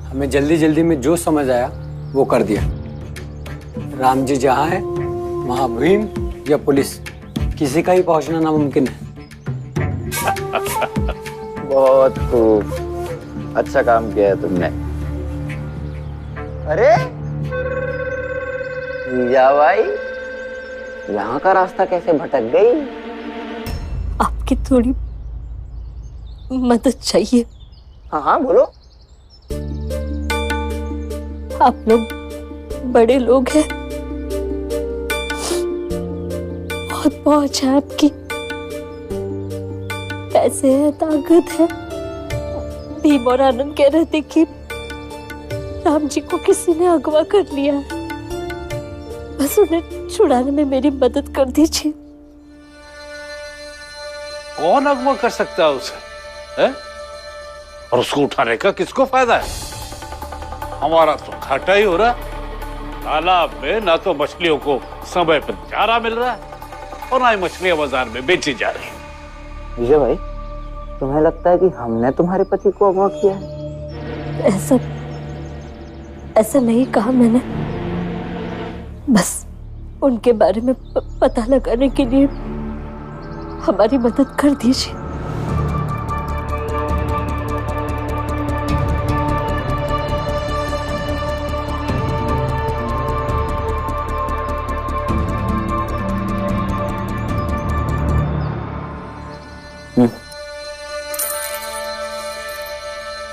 हमें जल्दी जल्दी में जो समझ आया वो कर दिया। राम जी जहाँ है वहाँ भीम या पुलिस, किसी का ही पहुँचना नामुमकिन है। बहुत खूब, अच्छा काम किया है तुमने। अरे जीजा भाई, यहाँ का रास्ता कैसे भटक गई? आपकी थोड़ी मदद चाहिए। हाँ हाँ बोलो। आप लोग बड़े लोग हैं, बहुत पहुंच है आपकी, पैसे है, ताकत है। भीम और आनंद कह रहे थे कि राम जी को किसी ने अगवा कर लिया है, बस उन्हें छुड़ाने में मेरी मदद कर दीजिए। कौन अगवा कर सकता है उसे, है? और उसको उठाने का किसको फायदा है? हमारा तो घाटा ही हो रहा। तालाब में ना तो मछलियों को समय पर चारा मिल रहा है और ना ही मछलियां बाजार में बेची जा रही है। विजय भाई, तुम्हें लगता है कि हमने तुम्हारे पति को अगवा किया है? ऐसा नहीं कहा मैंने, बस उनके बारे में पता लगाने के लिए हमारी मदद कर दीजिए।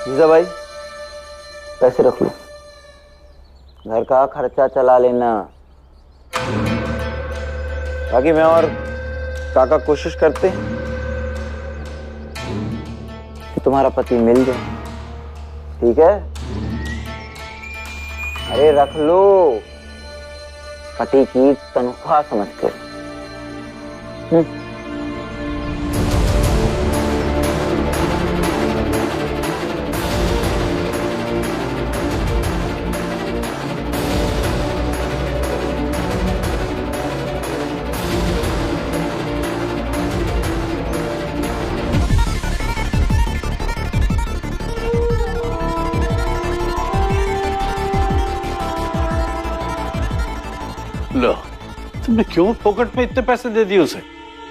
जीजा भाई, पैसे रख लो, घर का खर्चा चला लेना। बाकी मैं और काका कोशिश करते हैं कि तुम्हारा पति मिल जाए, ठीक है? अरे रख लो, पति की तनख्वाह समझ कर। लो, तुमने क्यों फोकट में इतने पैसे दे दिए उसे?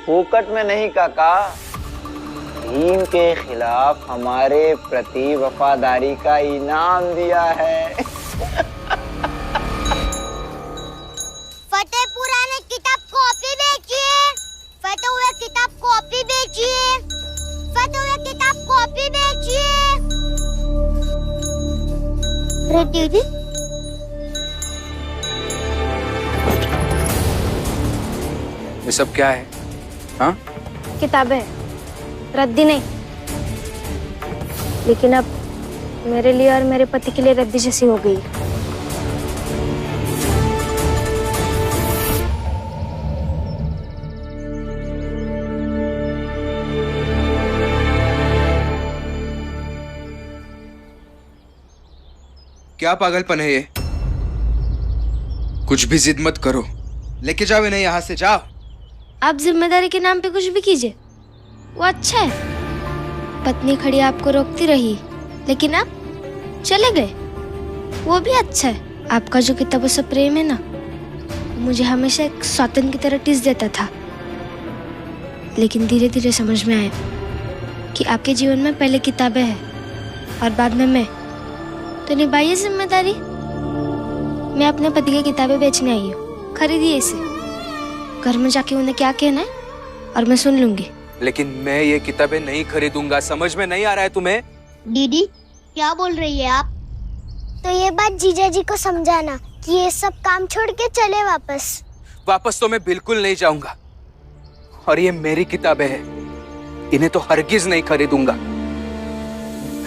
फोकट में नहीं काका, भीम के खिलाफ हमारे प्रति वफादारी का इनाम दिया है। फतेहपुरा ने किताब कॉपी बेचिए, फतेह हुए किताब कॉपी बेचिए, फतेह हुए किताब कॉपी बेचिए। अरे दीदी, ये सब क्या है? हाँ? किताबें रद्दी नहीं, लेकिन अब मेरे लिए और मेरे पति के लिए रद्दी जैसी हो गई। क्या पागलपन है ये? कुछ भी जिद मत करो, लेके जाओ इन्हें यहाँ से, जाओ। आप जिम्मेदारी के नाम पे कुछ भी कीजिए, वो अच्छा है। पत्नी खड़ी आपको रोकती रही, लेकिन आप चले गए, वो भी अच्छा है। आपका जो किताबों से प्रेम है ना, मुझे हमेशा एक सौतन की तरह टीस देता था, लेकिन धीरे धीरे समझ में आया कि आपके जीवन में पहले किताबें हैं और बाद में मैं। तो निभाइए जिम्मेदारी। मैं अपने पति की किताबें बेचने आई हूँ, खरीदिए इसे। घर में जाके उन्हें क्या कहना है और मैं सुन लूंगी। लेकिन मैं ये किताबें नहीं खरीदूंगा, समझ में नहीं आ रहा है तुम्हें? दीदी क्या बोल रही है आप? तो ये बात जीजा जी को समझाना कि ये सब काम छोड़ के चले वापस। वापस तो मैं बिल्कुल नहीं जाऊंगा, और ये मेरी किताबें हैं, इन्हें तो हरगिज नहीं खरीदूंगा।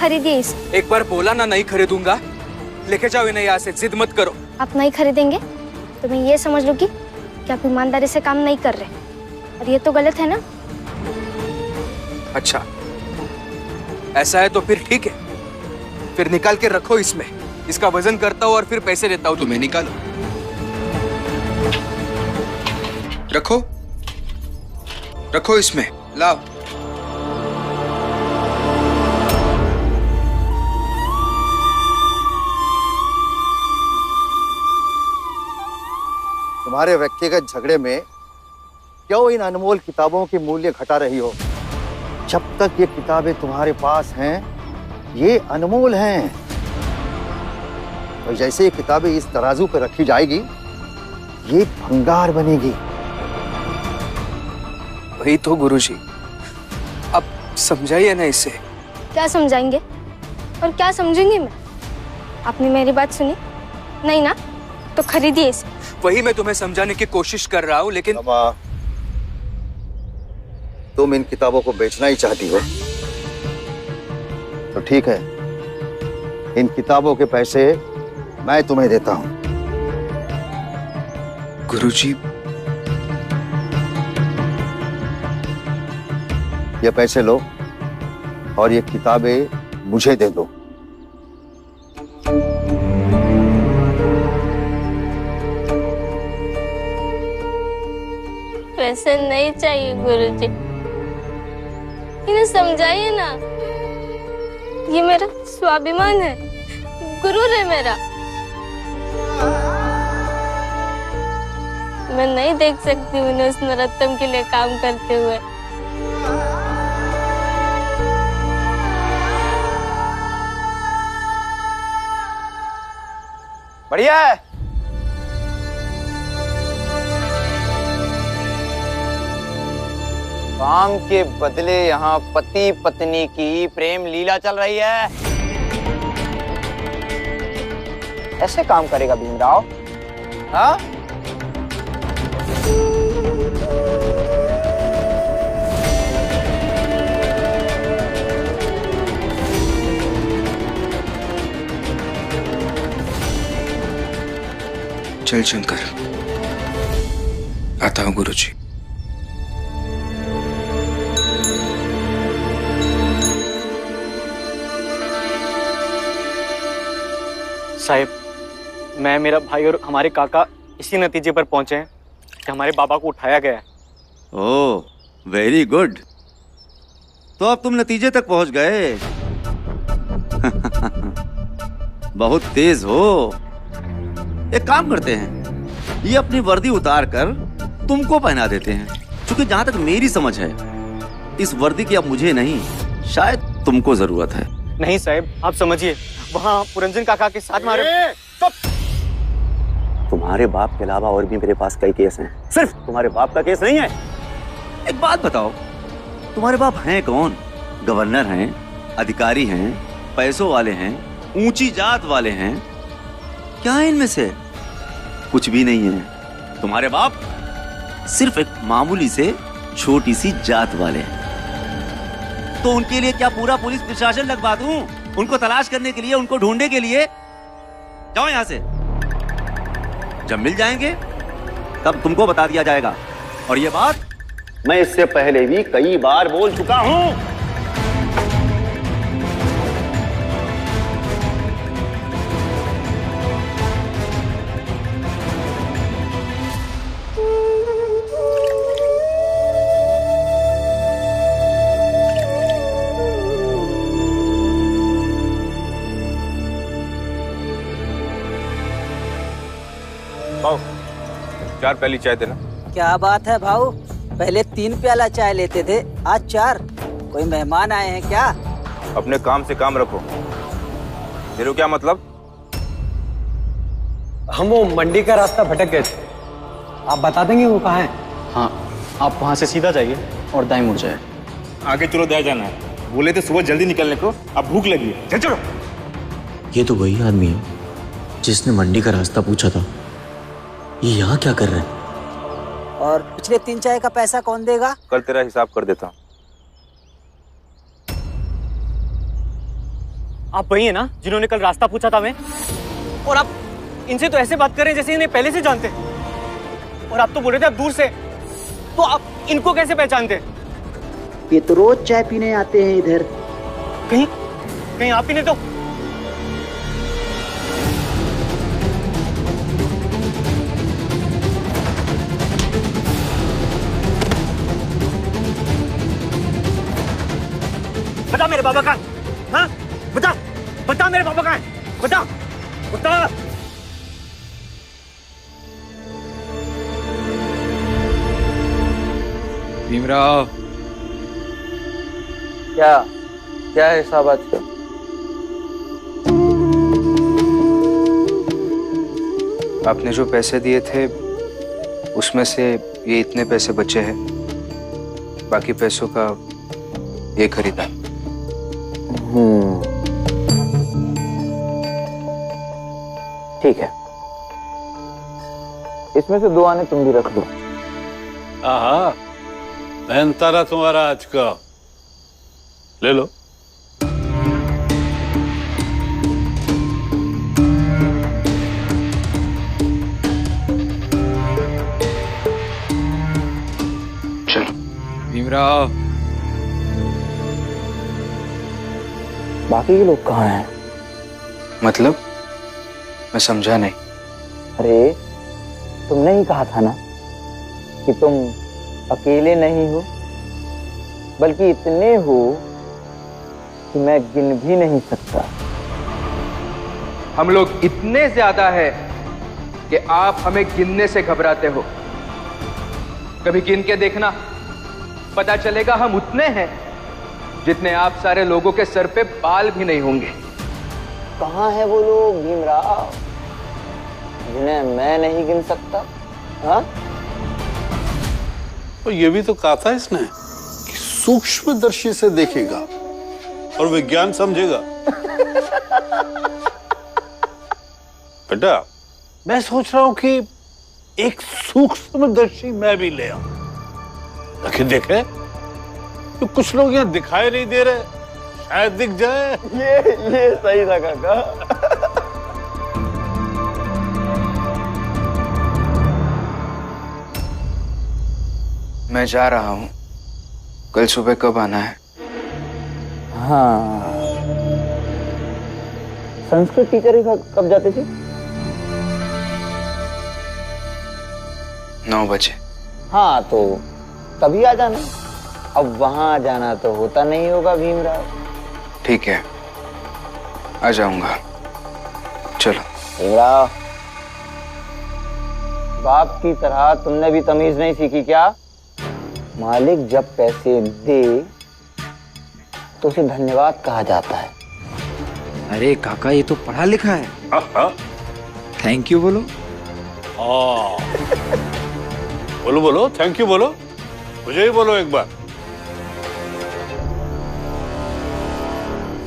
खरीदिए इसे। एक बार बोला ना नहीं खरीदूंगा, लेके जाओ इन्हें यहाँ से, जिद मत करो। आप नहीं खरीदेंगे तो मैं ये समझ लूंगी कि आप ईमानदारी से काम नहीं कर रहे, और ये तो गलत है ना। अच्छा, ऐसा है तो फिर ठीक है, फिर निकाल के रखो इसमें। इसका वजन करता हूँ और फिर पैसे देता हूँ तुम्हें। निकालो, रखो रखो इसमें, लाओ। तुम्हारे व्यक्तिगत झगड़े में क्यों इन अनमोल किताबों के मूल्य घटा रही हो? जब तक ये किताबें तुम्हारे पास हैं, ये अनमोल हैं। और जैसे ये किताबें इस तराजू पर रखी जाएगी, ये भंगार बनेगी। वही तो गुरुजी, अब समझाइए ना इसे। क्या समझाएंगे और क्या समझूंगी मैं? आपने मेरी बात सुनी नहीं ना, तो खरीदिए इसे। वही मैं तुम्हें समझाने की कोशिश कर रहा हूँ, लेकिन अम्मा, तुम इन किताबों को बेचना ही चाहती हो तो ठीक है, इन किताबों के पैसे मैं तुम्हें देता हूं। गुरुजी, ये पैसे लो और ये किताबें मुझे दे दो। पैसे नहीं चाहिए गुरुजी, इन्हें समझाइए ना। ये मेरा स्वाभिमान है, गुरूर है मेरा। मैं नहीं देख सकती उन्हें उस नरोत्तम के लिए काम करते हुए। बढ़िया है। काम के बदले यहाँ पति पत्नी की प्रेम लीला चल रही है। ऐसे काम करेगा भीमराव? हाँ? चल शंकर, आता हूँ गुरुजी। साहिब, मैं, मेरा भाई और हमारे काका इसी नतीजे पर पहुंचे हैं कि हमारे बाबा को उठाया गया है। ओह, वेरी गुड। तो अब तुम नतीजे तक पहुंच गए। बहुत तेज हो। एक काम करते हैं, ये अपनी वर्दी उतार कर तुमको पहना देते हैं, क्योंकि जहां तक मेरी समझ है, इस वर्दी की अब मुझे नहीं, शायद तुमको जरूरत है। नहीं साहिब, आप समझिए, वहाँ पुरंजन काका के साथ मारे। तुम्हारे बाप के अलावा और भी मेरे पास कई केस हैं, सिर्फ तुम्हारे बाप का केस नहीं है। एक बात बताओ, तुम्हारे बाप हैं कौन? गवर्नर हैं, अधिकारी हैं, पैसों वाले हैं, ऊंची जात वाले हैं? क्या है इनमें से? कुछ भी नहीं है। तुम्हारे बाप सिर्फ एक मामूली से छोटी सी जात वाले हैं। तो उनके लिए क्या पूरा पुलिस प्रशासन लगवा दूं? उनको तलाश करने के लिए, उनको ढूंढने के लिए? जाओ यहां से। जब मिल जाएंगे तब तुमको बता दिया जाएगा। और ये बात मैं इससे पहले भी कई बार बोल चुका हूं। चार प्याली चाय देना। क्या बात है भाऊ, पहले 3 प्याला चाय लेते थे, आज 4। कोई मेहमान आए हैं क्या? अपने काम से काम रखो। तेरे क्या मतलब? हम वो मंडी का रास्ता भटक गए थे, आप बता देंगे वो कहाँ है? हाँ, आप वहाँ से सीधा जाइए और दाएं मुड़ जाए। आगे चलो, दाएं जाना है। बोले थे सुबह जल्दी निकलने को, अब भूख लगी है। चल चलो। ये तो वही आदमी है जिसने मंडी का रास्ता पूछा था। ये यहाँ क्या कर रहे हैं? और पिछले 3 चाय का पैसा कौन देगा? कल तेरा हिसाब कर देता हूँ। आप वही है ना जिन्होंने कल रास्ता पूछा था मैं? और आप इनसे तो ऐसे बात कर रहे हैं जैसे इन्हें पहले से जानते। और आप तो बोल रहे थे आप दूर से, तो आप इनको कैसे पहचानते? ये तो रोज चाय पीने आते हैं इधर। कहीं आप ही ने तो। बता मेरे बाबा का, हाँ? बता मेरे बाबा का है, बता। भीमराव, क्या क्या है साहब आज का? आपने जो पैसे दिए थे उसमें से ये इतने पैसे बचे हैं, बाकी पैसों का ये खरीदा। ठीक है, इसमें से 2 आने तुम भी रख लो। आहा, मेहनतारा तुम्हारा आज का, ले लो। चलो भीमराव। बाकी के लोग कहाँ हैं? मतलब मैं समझा नहीं। अरे तुमने ही कहा था ना कि तुम अकेले नहीं हो, बल्कि इतने हो कि मैं गिन भी नहीं सकता। हम लोग इतने ज्यादा है कि आप हमें गिनने से घबराते हो। कभी गिन के देखना, पता चलेगा हम उतने हैं जितने आप सारे लोगों के सर पे बाल भी नहीं होंगे। कहाँ है वो लोग भीमराव जिन्हें मैं नहीं गिन सकता? हाँ? तो ये भी तो कहा था इसने कि सूक्ष्मदर्शी से देखेगा और विज्ञान समझेगा। बेटा, मैं सोच रहा हूं कि एक सूक्ष्मदर्शी मैं भी ले आऊं, ताकि देखे तो कुछ लोग यहाँ दिखाई नहीं दे रहे, शायद दिख जाए। ये सही था काका। मैं जा रहा हूं, कल सुबह कब आना है? हाँ, संस्कृत टीचर ही कब जाते थे? 9 बजे। हाँ, तो तभी आ जाना। अब वहां जाना तो होता नहीं होगा भीमराव। ठीक है, आ जाऊंगा। चलो। भीमराव, बाप की तरह तुमने भी तमीज नहीं सीखी क्या? मालिक जब पैसे दे तो उसे धन्यवाद कहा जाता है। अरे काका, ये तो पढ़ा लिखा है। थैंक यू बोलो। बोलो बोलो, थैंक यू बोलो, मुझे ही बोलो एक बार।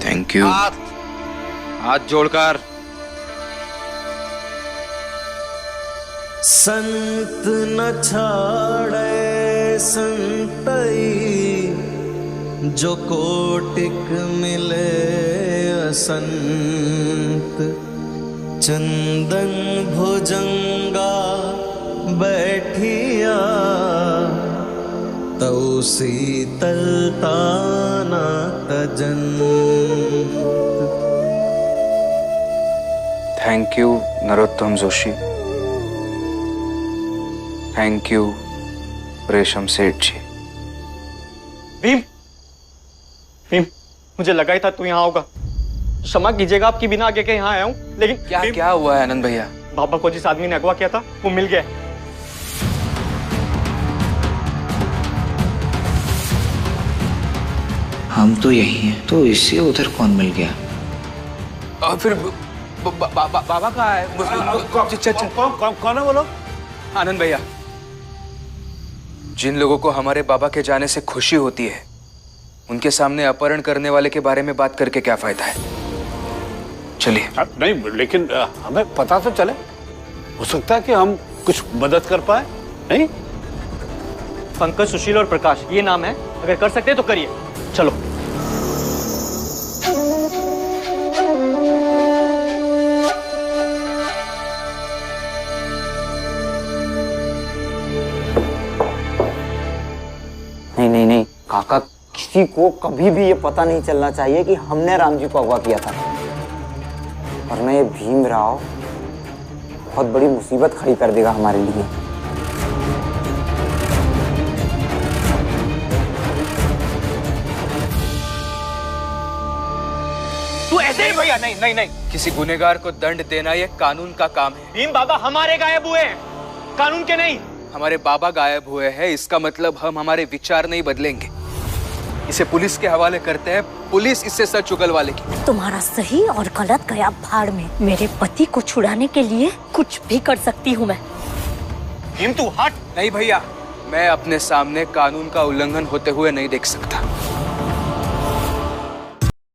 Thank you. हाथ जोड़कर। संत न छाड़े संतई, जो कोटिक मिले असंत। चंदन भुजंगा बैठिया, तौ शीतलता न तजंत। Thank you Narottam Joshi. Thank you Resham Seth जी। भीम, भीम, मुझे लगा ही था तू यहाँ होगा। क्षमा कीजिएगा आपकी बिना आगे के यहाँ आया हूँ, लेकिन क्या हुआ है आनंद भैया? बाबा को जिस आदमी ने अगवा किया था वो मिल गया। हम तो यही हैं, तो इससे उधर कौन मिल गया? और फिर बाबा कहाँ है? कौन है बोलो? आनंद भैया, जिन लोगों को हमारे बाबा के जाने से खुशी होती है, उनके सामने अपहरण करने वाले के बारे में बात करके क्या फायदा है? चलिए। नहीं, लेकिन हमें पता तो चले, हो सकता है कि हम कुछ मदद कर पाए। नहीं, पंकज, सुशील और प्रकाश ये नाम है, अगर कर सकते तो करिए। चलो। नहीं काका, किसी को कभी भी ये पता नहीं चलना चाहिए कि हमने राम जी को अगवा किया था, वरना ये भीमराव बहुत बड़ी मुसीबत खड़ी कर देगा हमारे लिए। तू ऐसे ही भैया? नहीं, किसी गुनेगार को दंड देना ये कानून का काम है। भीम बाबा हमारे गायब हुए हैं, कानून के नहीं। हमारे बाबा गायब हुए हैं, इसका मतलब हम हमारे विचार नहीं बदलेंगे। इसे पुलिस के हवाले करते हैं, पुलिस इससे सच उगलवा लेगी। तुम्हारा सही और गलत गया भाड़ में। मेरे पति को छुड़ाने के लिए कुछ भी कर सकती हूँ मैं। भीम तू हट। नहीं भैया, मैं अपने सामने कानून का उल्लंघन होते हुए नहीं देख सकता।